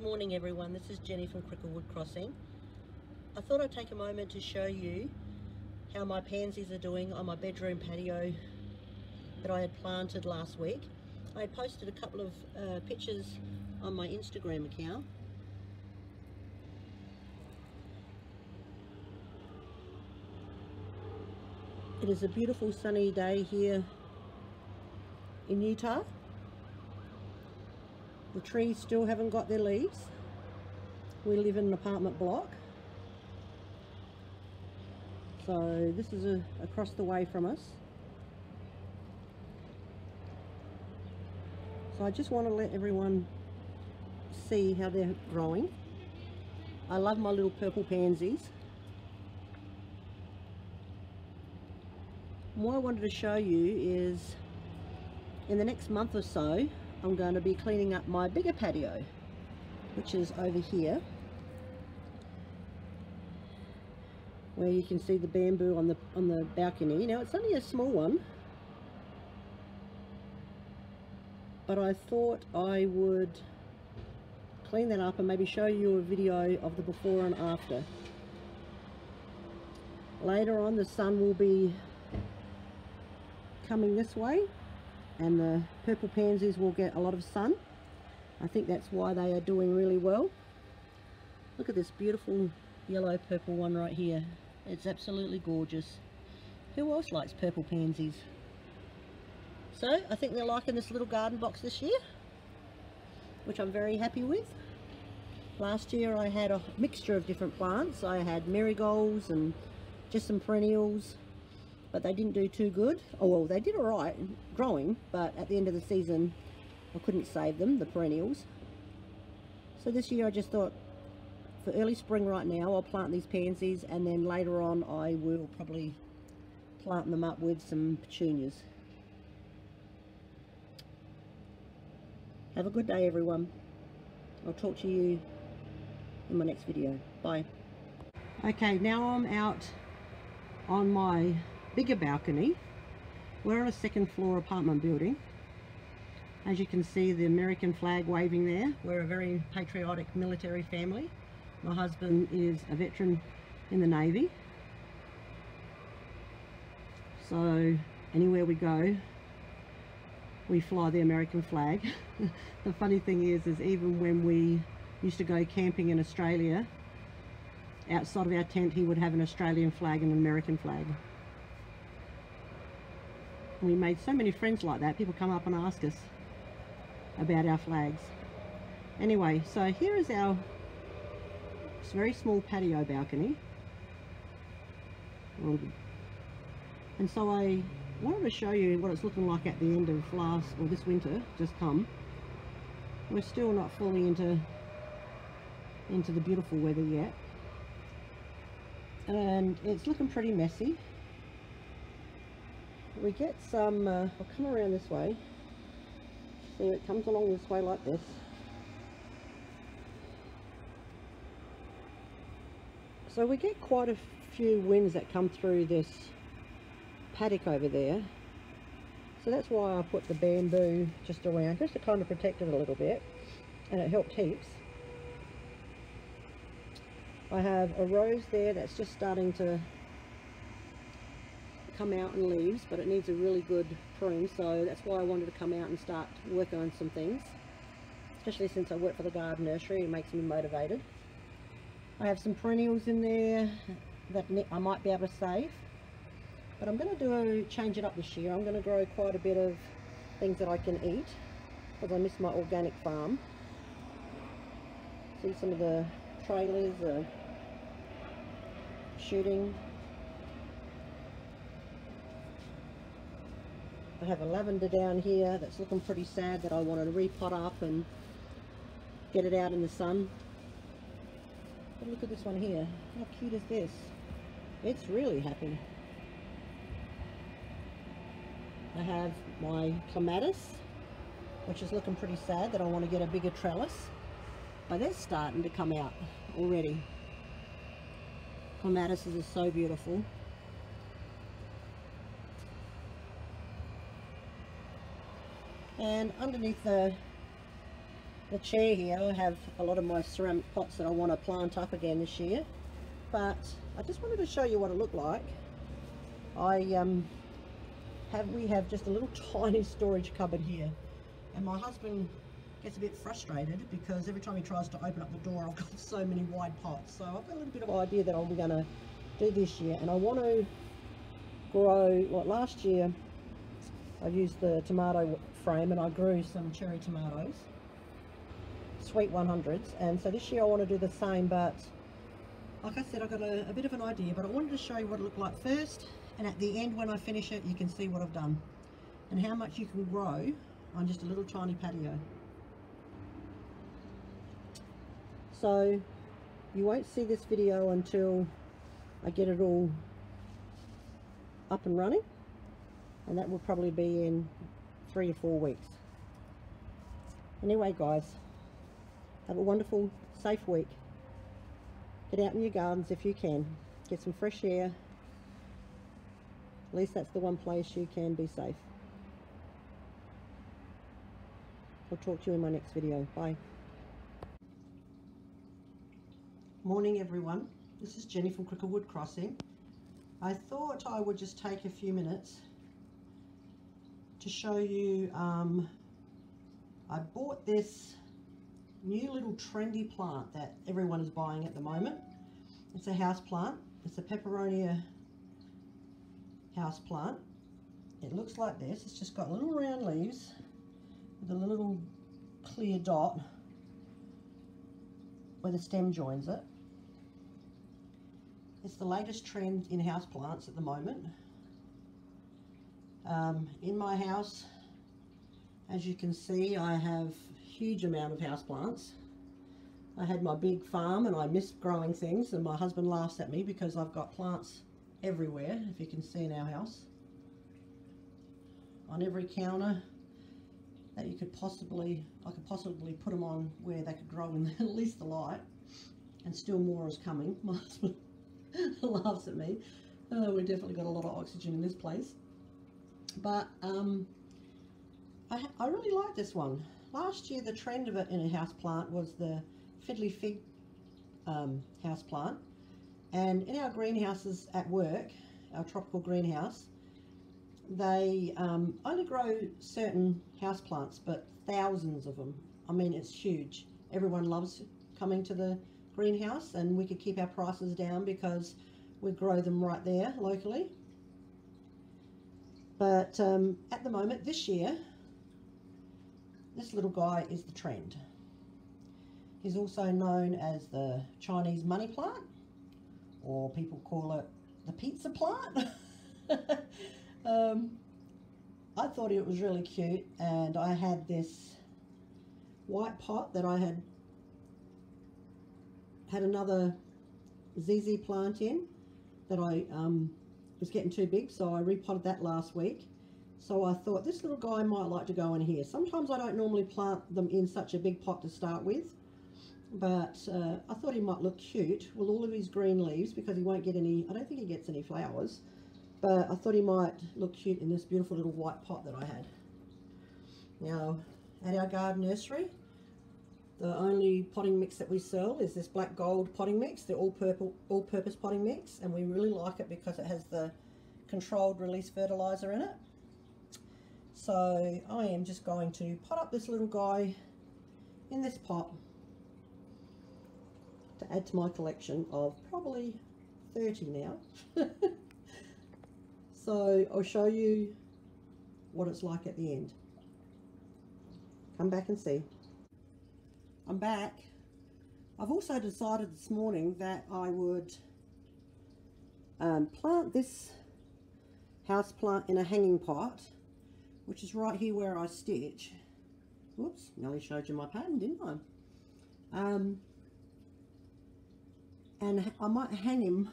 Good morning everyone, this is Jenny from Cricklewood Crossing. I thought I'd take a moment to show you how my pansies are doing on my bedroom patio that I had planted last week. I had posted a couple of pictures on my Instagram account. It is a beautiful sunny day here in Utah. The trees still haven't got their leaves. We live in an apartment block, so this is across the way from us. So I just want to let everyone see how they're growing. I love my little purple pansies. And what I wanted to show you is in the next month or so I'm going to be cleaning up my bigger patio, which is over here, where you can see the bamboo on the balcony. Now it's only a small one, but I thought I would clean that up and maybe show you a video of the before and after. Later on the sun will be coming this way and the purple pansies will get a lot of sun. I think that's why they are doing really well. Look at this beautiful yellow purple one right here. It's absolutely gorgeous. Who else likes purple pansies? So I think they're liking this little garden box this year, which I'm very happy with. Last year I had a mixture of different plants. I had marigolds and just some perennials, but they didn't do too good. Oh well, they did alright growing, but at the end of the season I couldn't save them, the perennials. So this year I just thought for early spring right now I'll plant these pansies, and then later on I will probably plant them up with some petunias. Have a good day everyone. I'll talk to you in my next video. Bye. Okay, now I'm out on my bigger balcony. We're on a second floor apartment building. As you can see, the American flag waving there. We're a very patriotic military family. My husband is a veteran in the Navy, so anywhere we go we fly the American flag. The funny thing is even when we used to go camping in Australia, outside of our tent he would have an Australian flag and an American flag. We made so many friends like that. People come up and ask us about our flags. Anyway, so here is our very small patio balcony. And so I wanted to show you what it's looking like at the end of this winter just come. We're still not fully into the beautiful weather yet, and it's looking pretty messy. We get some, I'll come around this way, so it comes along this way like this. So we get quite a few winds that come through this paddock over there, so that's why I put the bamboo just around, just to kind of protect it a little bit, and it helped heaps. I have a rose there that's just starting to come out in leaves, but it needs a really good prune, so that's why I wanted to come out and start working on some things, especially since I work for the garden nursery. It makes me motivated. I have some perennials in there that I might be able to save, but I'm going to change it up this year. I'm going to grow quite a bit of things that I can eat, because I miss my organic farm. See some of the trailers are shooting. I have a lavender down here that's looking pretty sad that I wanted to repot up and get it out in the sun. But look at this one here. How cute is this? It's really happy. I have my clematis, which is looking pretty sad that I want to get a bigger trellis, but they're starting to come out already. Clematises are so beautiful. And underneath the the chair here, I have a lot of my ceramic pots that I want to plant up again this year, but I just wanted to show you what it looked like. We have just a little tiny storage cupboard here, and my husband gets a bit frustrated because every time he tries to open up the door, I've got so many wide pots. So I've got a little bit of idea that I'm going to do this year, and I want to grow, like last year I used the tomato frame and I grew some cherry tomatoes, sweet 100s, and so this year I want to do the same, but like I said, I've got a bit of an idea, but I wanted to show you what it looked like first, and at the end when I finish it you can see what I've done and how much you can grow on just a little tiny patio. So you won't see this video until I get it all up and running, and that will probably be in 3 or 4 weeks. Anyway guys, have a wonderful, safe week. Get out in your gardens if you can. Get some fresh air. At least that's the one place you can be safe. I'll talk to you in my next video. Bye. Morning everyone. This is Jenny from Cricklewood Crossing. I thought I would just take a few minutes to show you, I bought this new little trendy plant that everyone is buying at the moment. It's a house plant. It's a peperonia house plant. It looks like this. It's just got little round leaves with a little clear dot where the stem joins it. It's the latest trend in house plants at the moment. In my house, as you can see, I have a huge amount of houseplants. I had my big farm and I missed growing things, and my husband laughs at me because I've got plants everywhere, if you can see in our house. On every counter that you could possibly, I could possibly put them on where they could grow in at least the light, and still more is coming. My husband laughs at me. We've definitely got a lot of oxygen in this place. But I really like this one. Last year the trend of it in a house plant was the fiddly fig house plant, and in our greenhouses at work, our tropical greenhouse, they only grow certain house plants, but thousands of them. I mean, it's huge. Everyone loves coming to the greenhouse, and we could keep our prices down because we grow them right there locally. But at the moment, this year, this little guy is the trend. He's also known as the Chinese money plant, or people call it the pizza plant. I thought it was really cute, and I had this white pot that I had another ZZ plant in that I was getting too big, so I repotted that last week. So I thought this little guy might like to go in here. Sometimes I don't normally plant them in such a big pot to start with, but I thought he might look cute with all of his green leaves, because he won't get any, I don't think he gets any flowers, but I thought he might look cute in this beautiful little white pot that I had. Now, at our garden nursery, the only potting mix that we sell is this black gold potting mix, the all-purpose potting mix, and we really like it because it has the controlled release fertilizer in it. So I am just going to pot up this little guy in this pot to add to my collection of probably 30 now. So I'll show you what it's like at the end. Come back and see. I'm back. I've also decided this morning that I would plant this house plant in a hanging pot, which is right here where I stitch. Whoops, nearly showed you my pattern, didn't I? And I might hang him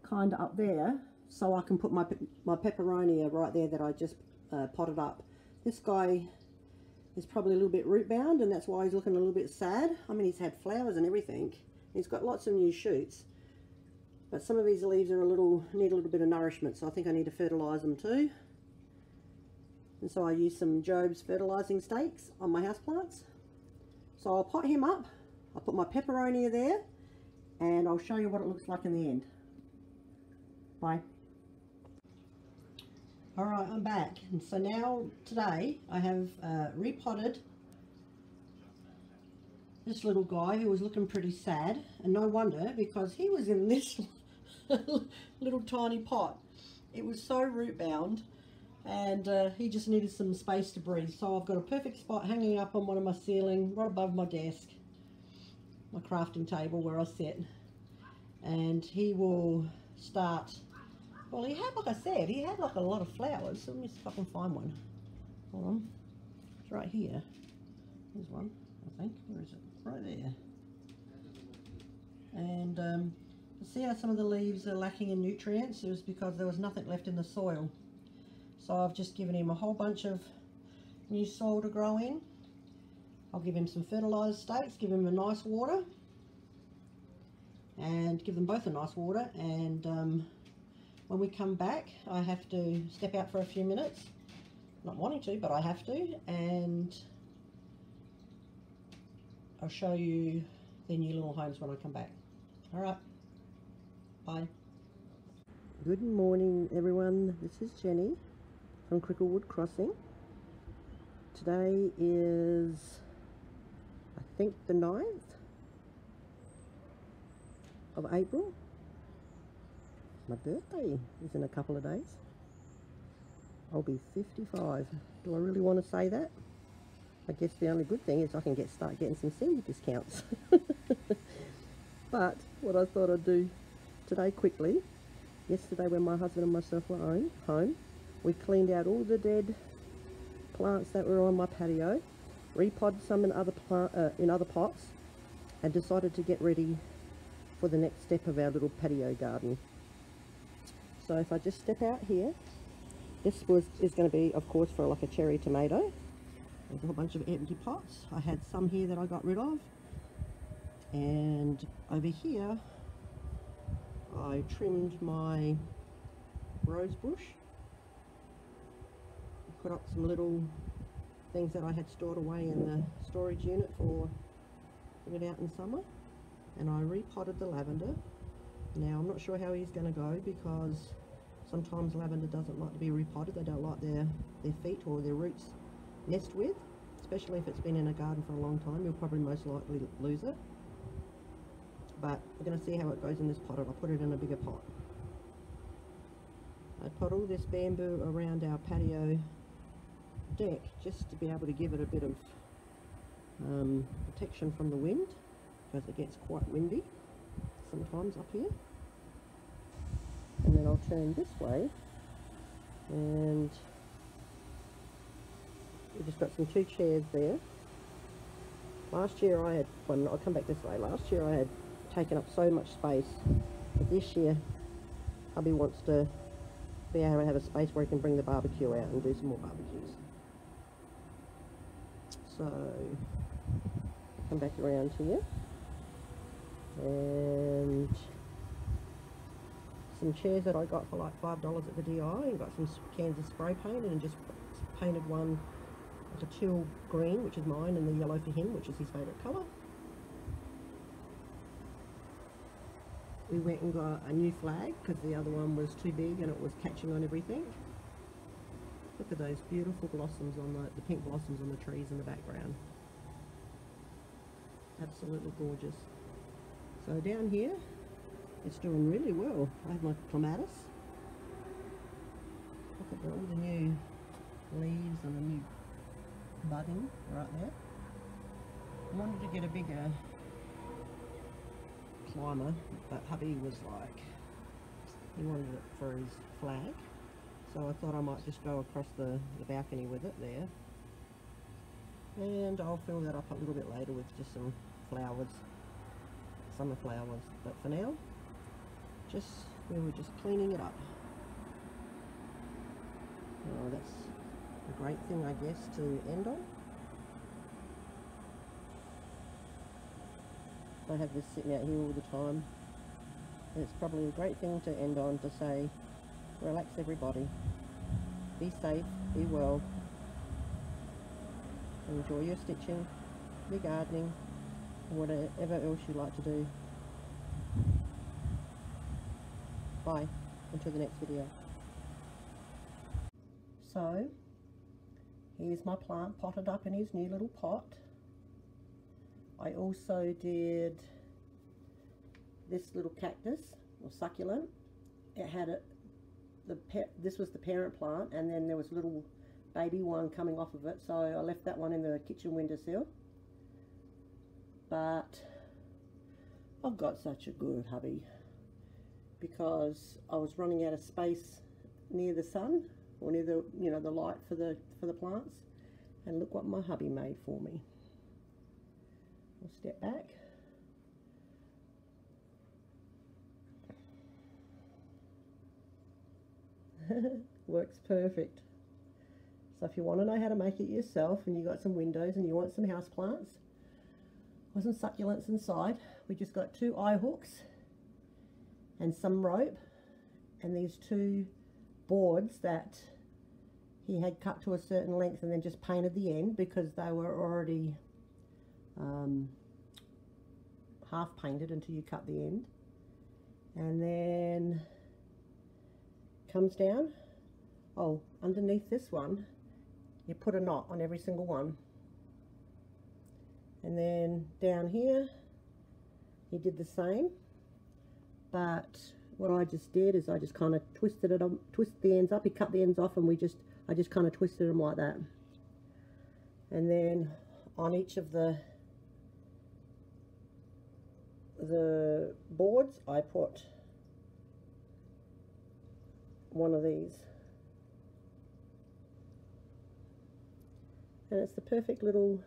kind of up there, so I can put my peperonia right there that I just potted up. This guy is probably a little bit root bound, and that's why he's looking a little bit sad. I mean, he's had flowers and everything. He's got lots of new shoots, but some of his leaves are need a little bit of nourishment, so I think I need to fertilise them too. And so I use some Job's fertilising stakes on my houseplants. So I'll pot him up, I'll put my pepperoni there, and I'll show you what it looks like in the end. Bye. Alright, I'm back, and so now today I have repotted this little guy who was looking pretty sad, and no wonder, because he was in this little tiny pot. It was so root bound, and he just needed some space to breathe. So I've got a perfect spot hanging up on one of my ceiling, right above my desk, my crafting table where I sit, and he will start. Well, he had, like I said, he had like a lot of flowers. So let me see if I can find one. Hold on, it's right here. There's one, I think. Where is it? Right there. And see how some of the leaves are lacking in nutrients? It was because there was nothing left in the soil. So I've just given him a whole bunch of new soil to grow in. I'll give him some fertilised stakes, give him a nice water, and give them both a nice water. And when we come back, I have to step out for a few minutes. Not wanting to, but I have to. And I'll show you their new little homes when I come back. Alright, bye. Good morning everyone, this is Jenny from Cricklewood Crossing. Today is, I think, the 9th of April. My birthday is in a couple of days. I'll be 55. Do I really want to say that? I guess the only good thing is I can start getting some senior discounts. But what I thought I'd do today quickly, yesterday when my husband and myself were home, we cleaned out all the dead plants that were on my patio, repotted some in other pots, and decided to get ready for the next step of our little patio garden. So if I just step out here, this is going to be, of course, for like a cherry tomato. There's a whole bunch of empty pots. I had some here that I got rid of, and over here I trimmed my rose bush, put up some little things that I had stored away in the storage unit for putting it out in summer, and I repotted the lavender. Now I'm not sure how he's going to go, because sometimes lavender doesn't like to be repotted. They don't like their feet or their roots nest with, especially if it's been in a garden for a long time. You'll probably most likely lose it. But we're going to see how it goes in this pot, and I'll put it in a bigger pot. I put all this bamboo around our patio deck just to be able to give it a bit of protection from the wind, because it gets quite windy sometimes up here. And then I'll turn this way, and we've just got some 2 chairs there. Last year I had, well, I'll come back this way, last year I had taken up so much space, but this year hubby wants to be able to have a space where he can bring the barbecue out and do some more barbecues. So come back around here, and some chairs that I got for like $5 at the DI, and got some cans of spray paint, and just painted one like a teal green, which is mine, and the yellow for him, which is his favourite colour. We went and got a new flag because the other one was too big and it was catching on everything. Look at those beautiful blossoms on the pink blossoms on the trees in the background. Absolutely gorgeous. So down here, it's doing really well. I have my clematis. Look at all the new leaves and the new budding right there. I wanted to get a bigger climber, but hubby was like, he wanted it for his flag, so I thought I might just go across the balcony with it there, and I'll fill that up a little bit later with just some flowers, summer flowers. But for now, we were just cleaning it up. Oh, that's a great thing, I guess, to end on. I have this sitting out here all the time, and it's probably a great thing to end on, to say, relax everybody, be safe, be well, enjoy your stitching, your gardening, or whatever else you like to do. Bye, until the next video. So, here's my plant potted up in his new little pot. I also did this little cactus, or succulent. It had this was the parent plant, and then there was a little baby one coming off of it, so I left that one in the kitchen windowsill. But I've got such a good hubby, because I was running out of space near the sun, or near the the light for the plants, and look what my hubby made for me. I'll step back. Works perfect. So if you want to know how to make it yourself, and you got some windows and you want some house plants or some succulents inside, we just got 2 eye hooks and some rope, and these 2 boards that he had cut to a certain length and then just painted the end, because they were already half painted until you cut the end. And then comes down, oh, underneath this one you put a knot on every single one, and then down here he did the same, but what I just did is I just kind of twisted the ends up. He cut the ends off, and I just kind of twisted them like that. And then on each of the boards I put one of these, and it's the perfect little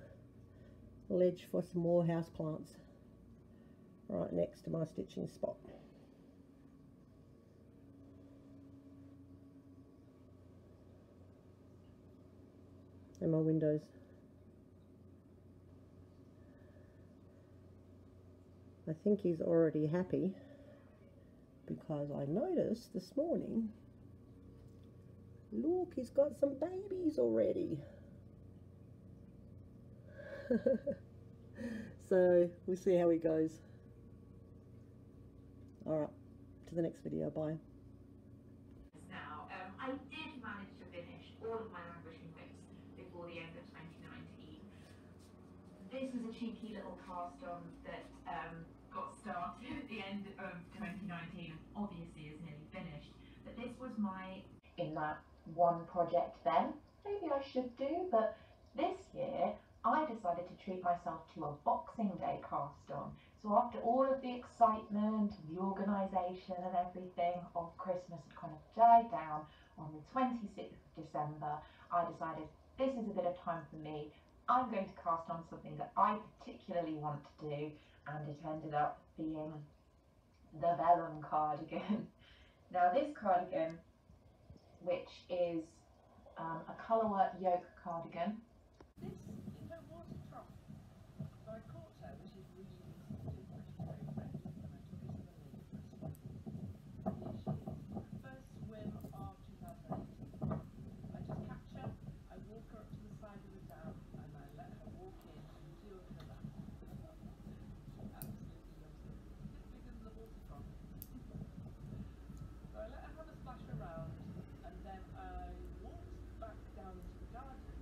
ledge for some more house plants right next to my stitching spot. And my windows. I think he's already happy, because I noticed this morning, look, he's got some babies already. So we'll see how he goes. Alright, to the next video. Bye. Now, I did manage to finish all of my languishing bits before the end of 2019. This was a cheeky little cast on that got started at the end of 2019 and obviously is nearly finished. But this was my in that one project then. Maybe I should do, but this year I decided to treat myself to a Boxing Day cast on. So after all of the excitement, the organisation and everything of Christmas had kind of died down, on the 26th of December, I decided this is a bit of time for me. I'm going to cast on something that I particularly want to do, and it ended up being the vellum cardigan. Now this cardigan, which is a colourwork yoke cardigan. This is a water trough by Corto, which is really pretty great friend, and I took it to the lake for a swim this year. First swim of 2018. I just catch her, I walk her up to the side of the dam, and I let her walk in and do a bit of that. She absolutely loves it. It's bigger than the water trough. So I let her have a splash around, and then I walked back down to the garden,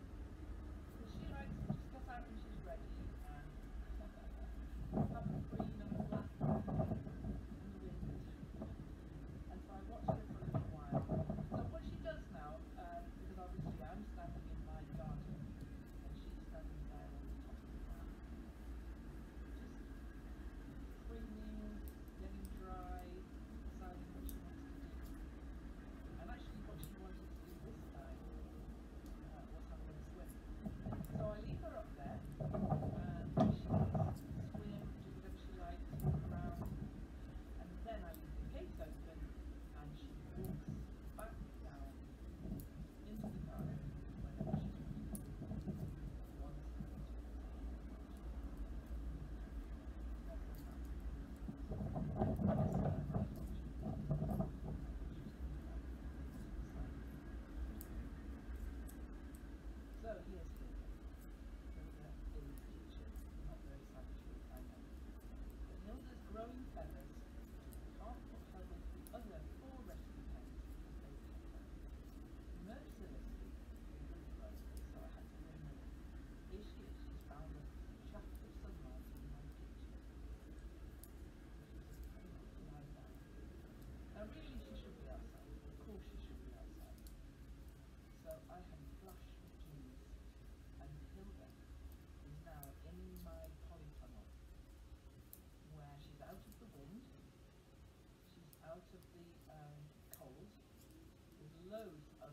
loads of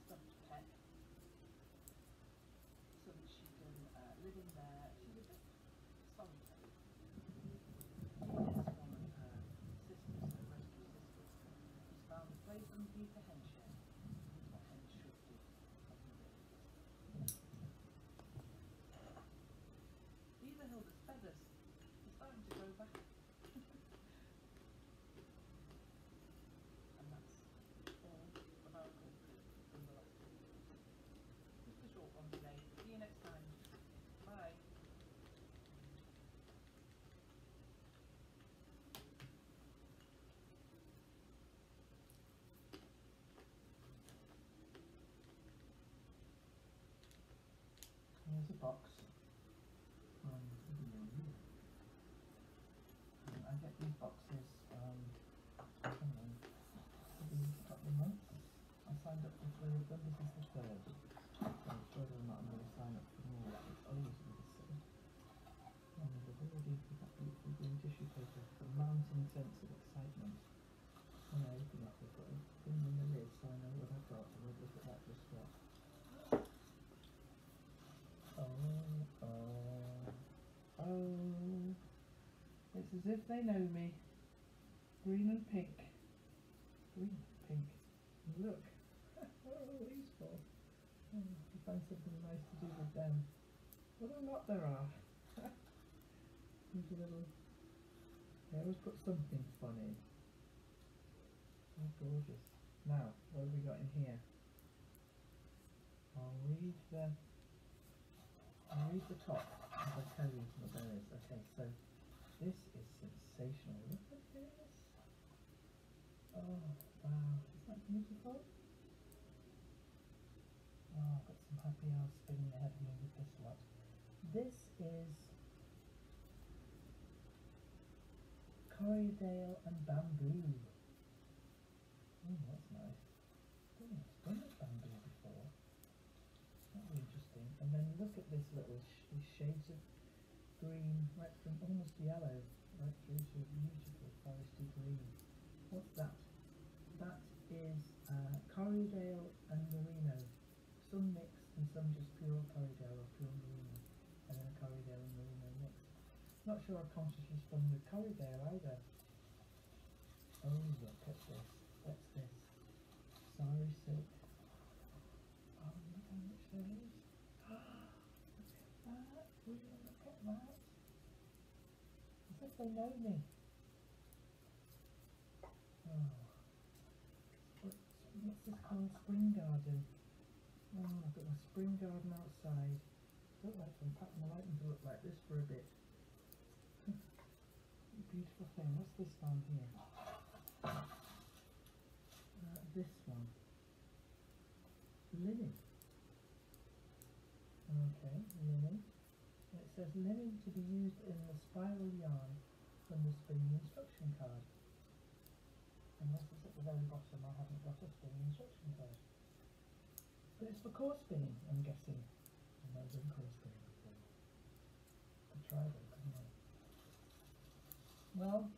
stuffed pet so that she can live in there. She's a bit solitary. Yes, one of her sisters, her rescue sisters, has found a place underneath the hen shed. That's what hens should do. Either Hilda's feathers are starting to grow back. And that's all of our culture from the last week. Just a short one today. See you next time. Bye. Here's a box from I get these boxes I don't know, maybe a couple of months. I signed up for 3 of them, this is the 3rd. So whether or not I'm going to sign up for more, it's always going to say. And I've already got that beautiful green tissue paper, the mounting sense of excitement. When I open it, I've got a thing in the lid so I know what I've got, and we'll look at that just what. Oh, it's as if they know me. Green and pink. Green and pink. Look. What are all these for? Oh, to find something nice to do with them. What a lot there are. There's a little... They always put something fun in. Oh, gorgeous. Now, what have we got in here? I'll read the top as I tell you what there is. Okay, so this is sensational. Look at this. Oh, wow. Isn't that beautiful? Oh, I've got some happy hours spinning ahead of me with this lot. This is Corriedale and bamboo. Oh, that's nice. I don't think I've done with bamboo before. That'll be interesting. And then look at this little these shades of green, right from almost yellow, right through to beautiful foresty green. What's that? That is Corriedale and merino. Some mixed and some just pure Corriedale or pure merino. And then a Corriedale and merino mix. Not sure I'm consciously spun with Corriedale either. Oh, look at this. What's this? Sari silk. Oh, look how much there is. Look at that. Really, look at that. As if they know me. Oh. What's this called? Spring garden. Oh, I've got my spring garden outside. Don't like them patting the lighting to look like this for a bit. Beautiful thing. What's this one here? This one. Linen. Okay, linen. And it says linen to be used in the spiral yarn from the spinning instruction card. Unless it's at the very bottom, I haven't got a spinning instruction card. But it's for core spinning, I'm guessing. I've never done core spinning before. Could try them, couldn't I? Well,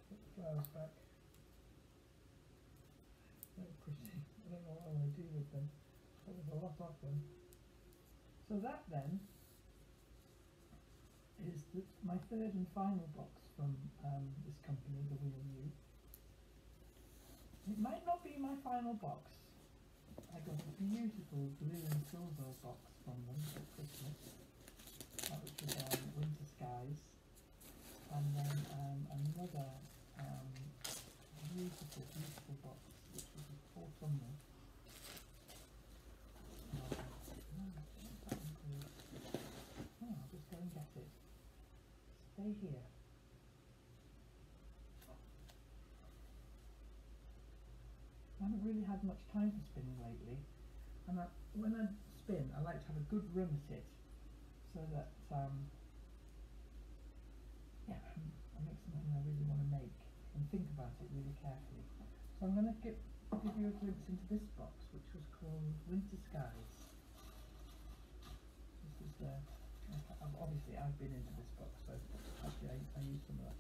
put the flowers back. Very pretty. I don't know what I want to do with them. But there's a lot of them. So that then is my 3rd and final box from this company, the Wheel U. It might not be my final box. I got a beautiful blue and silver box from them at Christmas, which was Winter Skies, and then another beautiful, beautiful box, which was autumnal. Oh, I'll just go and get it. Stay here. I haven't really had much time for spinning lately, and when I spin I like to have a good run at it so that yeah, I make something I really want to make and think about it really carefully. So I'm going to give you a glimpse into this box, which was called Winter Skies. This is obviously I've been into this box, so actually I used some of that.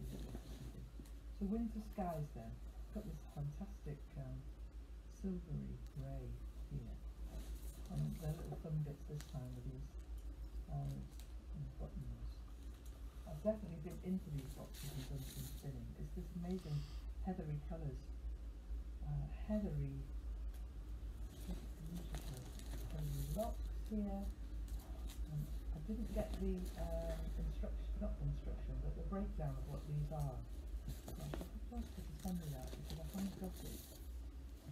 So Winter Skies then, got this fantastic silvery grey here. And the little thumb bits this time with these eyes and buttons. I've definitely been into these boxes and done some spinning. It's this amazing heathery colours. Heathery, just beautiful. Heathery locks here. I didn't get the not the instruction, but the breakdown of what these are. So I should have to send me that because I haven't got it.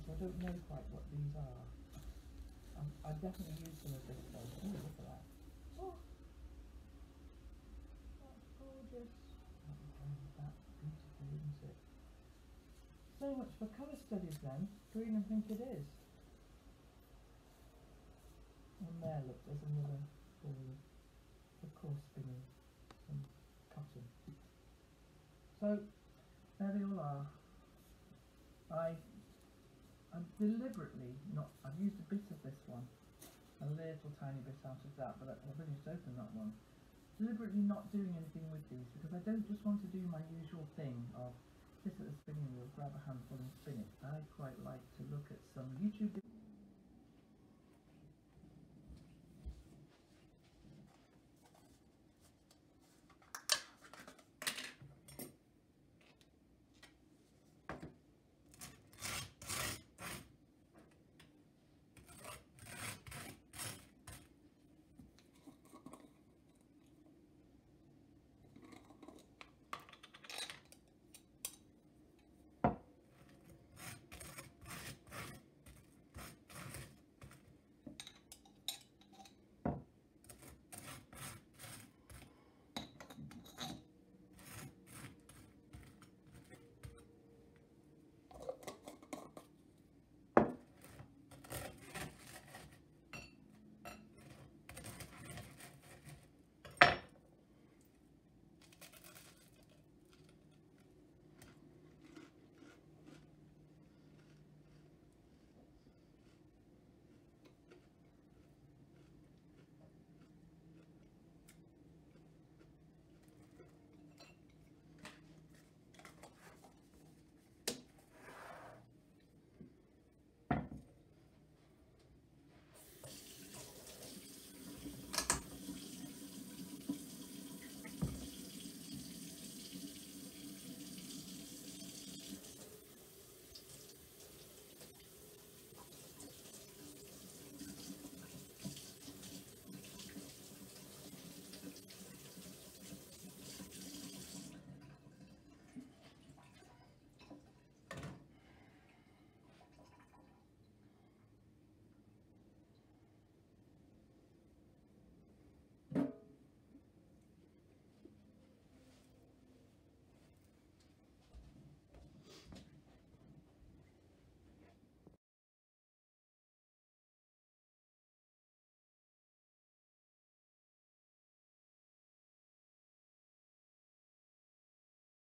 So I don't know quite what these are. I definitely use some of this though. Ooh, look at that. Oh, that's gorgeous. That's beautiful, isn't it? So much for colour studies then. Green and pink it is. And there, look, there's another ball of course spinning some cotton. So there they all are. I'm deliberately not, I've used a bit of this one, a little tiny bit out of that, but I've only just opened that one. Deliberately not doing anything with these because I don't just want to do my usual thing of sit at the spinning wheel, grab a handful and spin it. I quite like to look at some YouTube videos.